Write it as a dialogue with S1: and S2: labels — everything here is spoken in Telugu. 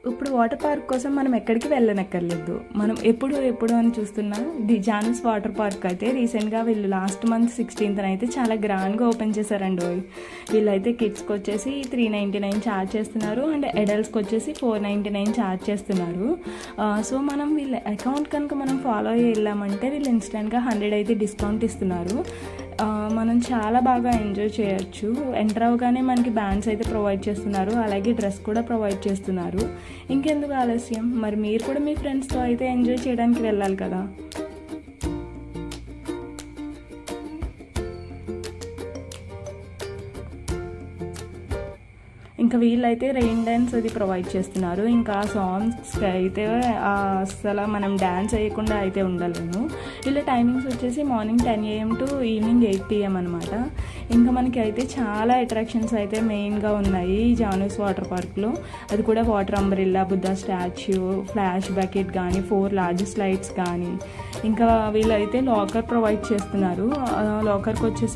S1: ఇప్పుడు వాటర్ పార్క్ కోసం మనం ఎక్కడికి వెళ్ళనక్కర్లేదు. మనం ఎప్పుడు అని చూస్తున్నా జానూస్ వాటర్ పార్క్ అయితే రీసెంట్గా వీళ్ళు లాస్ట్ మంత్ 16th అయితే చాలా గ్రాండ్గా ఓపెన్ చేశారండి. వీళ్ళైతే కిడ్స్కి వచ్చేసి 399 ఛార్జ్ చేస్తున్నారు అండ్ అడల్ట్స్కి వచ్చేసి 499 ఛార్జ్ చేస్తున్నారు. సో మనం వీళ్ళ అకౌంట్ కనుక మనం ఫాలో అయ్యి వెళ్ళామంటే వీళ్ళు ఇన్స్టెంట్గా 100 అయితే డిస్కౌంట్ ఇస్తున్నారు. మనం చాలా బాగా ఎంజాయ్ చేయొచ్చు. ఎంటర్ అవగానే మనకి బ్యాండ్స్ అయితే ప్రొవైడ్ చేస్తున్నారు, అలాగే డ్రెస్ కూడా ప్రొవైడ్ చేస్తున్నారు. ఇంకెందుకు ఆలస్యం, మరి మీరు కూడా మీ ఫ్రెండ్స్తో అయితే ఎంజాయ్ చేయడానికి వెళ్ళాలి కదా. ఇంకా వీళ్ళైతే రెయిన్ డ్యాన్స్ అది ప్రొవైడ్ చేస్తున్నారు. ఇంకా సాంగ్స్కి అయితే అసలు మనం డ్యాన్స్ వేయకుండా అయితే ఉండలేము. వీళ్ళ టైమింగ్స్ వచ్చేసి morning 10 AM to evening 8 PM అనమాట. ఇంకా మనకి అయితే చాలా అట్రాక్షన్స్ అయితే మెయిన్గా ఉన్నాయి ఈ జానూస్ వాటర్ పార్క్లో. అది కూడా water umbrella, Buddha statue, flash bucket కానీ, 4 లార్జ్ స్లైడ్స్ కానీ, ఇంకా వీళ్ళైతే లాకర్ ప్రొవైడ్ చేస్తున్నారు. లాకర్కి వచ్చేసి